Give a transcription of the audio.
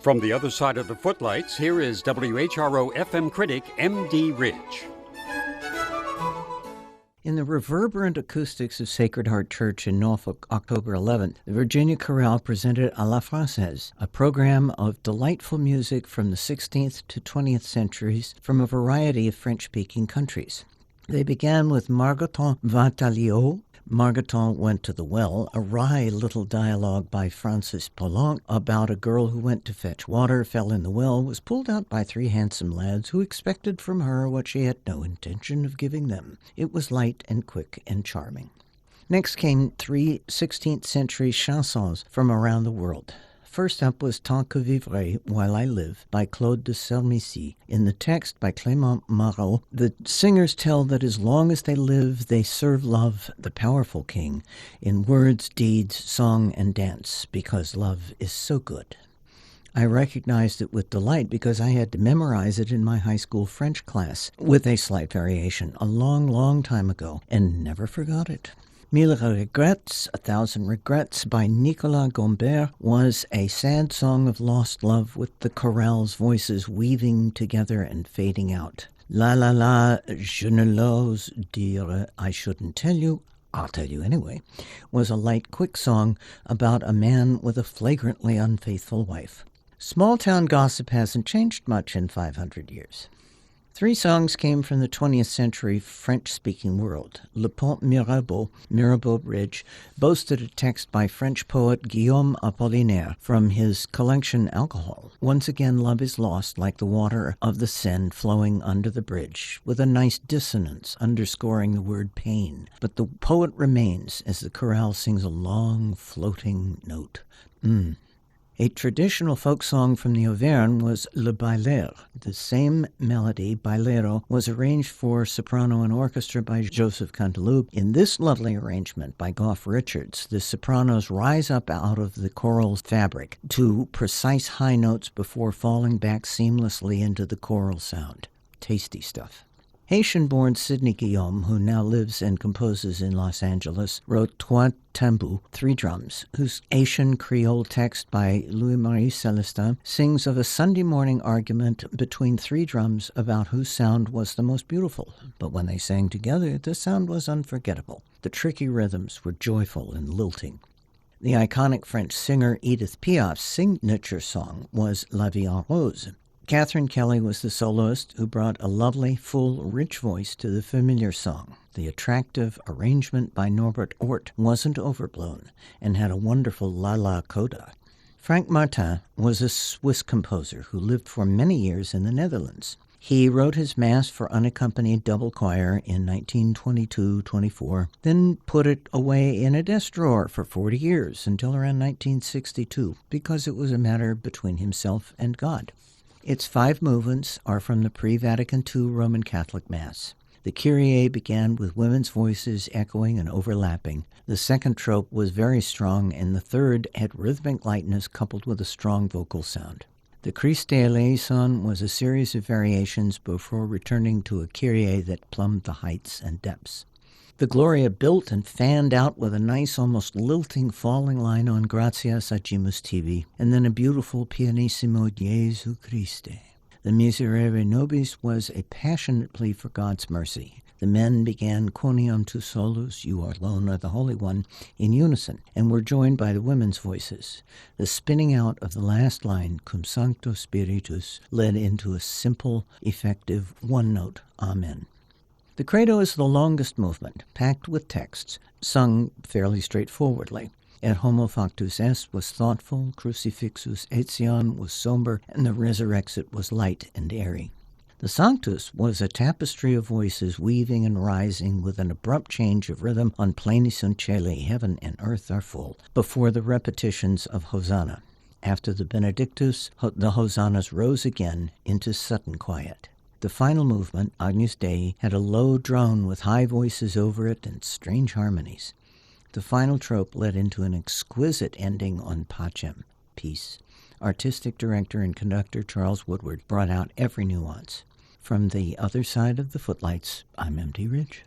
From the other side of the Footlights, here is WHRO FM critic M.D. Ridge. In the reverberant acoustics of Sacred Heart Church in Norfolk, October 11th, the Virginia Chorale presented à la Francaise, a program of delightful music from the 16th to 20th centuries from a variety of French-speaking countries. They began with Margoton va à l'eau. Margoton went to the well, a wry little dialogue by Francis Poulenc about a girl who went to fetch water, fell in the well, was pulled out by three handsome lads who expected from her what she had no intention of giving them. It was light and quick and charming. Next came three 16th century chansons from around the world. First up was Tant que vivrai, While I Live, by Claude de Sermicy. In the text by Clément Marot, the singers tell that as long as they live, they serve love, the powerful king, in words, deeds, song, and dance, because love is so good. I recognized it with delight because I had to memorize it in my high school French class, with a slight variation, a long, long time ago, and never forgot it. Mille Regrets, A Thousand Regrets by Nicolas Gombert was a sad song of lost love with the chorale's voices weaving together and fading out. La la la, je ne l'ose dire, I shouldn't tell you, I'll tell you anyway, was a light, quick song about a man with a flagrantly unfaithful wife. Small-town gossip hasn't changed much in 500 years. Three songs came from the 20th century French-speaking world. Le Pont Mirabeau, Mirabeau Bridge, boasted a text by French poet Guillaume Apollinaire from his collection Alcohol. Once again, love is lost like the water of the Seine flowing under the bridge, with a nice dissonance underscoring the word pain. But the poet remains as the chorale sings a long, floating note. A traditional folk song from the Auvergne was Le Baileur. The same melody, Bailero, was arranged for soprano and orchestra by Joseph Canteloube. In this lovely arrangement by Goff Richards, the sopranos rise up out of the choral fabric to precise high notes before falling back seamlessly into the choral sound. Tasty stuff. Haitian-born Sidney Guillaume, who now lives and composes in Los Angeles, wrote Trois Tambous, Three Drums, whose Haitian Creole text by Louis-Marie Celestin sings of a Sunday morning argument between three drums about whose sound was the most beautiful. But when they sang together, the sound was unforgettable. The tricky rhythms were joyful and lilting. The iconic French singer Edith Piaf's signature song was La Vie en Rose. Catherine Kelly was the soloist who brought a lovely, full, rich voice to the familiar song. The attractive arrangement by Norbert Ort wasn't overblown and had a wonderful la-la coda. Frank Martin was a Swiss composer who lived for many years in the Netherlands. He wrote his Mass for unaccompanied double choir in 1922-24, then put it away in a desk drawer for 40 years until around 1962 because it was a matter between himself and God. Its 5 movements are from the pre-Vatican II Roman Catholic Mass. The Kyrie began with women's voices echoing and overlapping. The second trope was very strong, and the third had rhythmic lightness coupled with a strong vocal sound. The Christe Eleison was a series of variations before returning to a Kyrie that plumbed the heights and depths. The Gloria built and fanned out with a nice, almost lilting falling line on Gratias agimus tibi, and then a beautiful pianissimo Jesu Christe. The Miserere Nobis was a passionate plea for God's mercy. The men began Quoniam tu solus, you alone are the Holy One, in unison, and were joined by the women's voices. The spinning out of the last line, Cum Sancto Spiritus, led into a simple, effective, one-note Amen. The Credo is the longest movement, packed with texts, sung fairly straightforwardly. Et homo factus est was thoughtful, Crucifixus etiam was somber, and the Resurrexit was light and airy. The Sanctus was a tapestry of voices weaving and rising with an abrupt change of rhythm on Pleni sunt Caeli, heaven and earth are full, before the repetitions of Hosanna. After the Benedictus, the Hosannas rose again into sudden quiet. The final movement, Agnus Dei, had a low drone with high voices over it and strange harmonies. The final trope led into an exquisite ending on Pacem, peace. Artistic director and conductor Charles Woodward brought out every nuance. From the other side of the Footlights, I'm M.D. Ridge.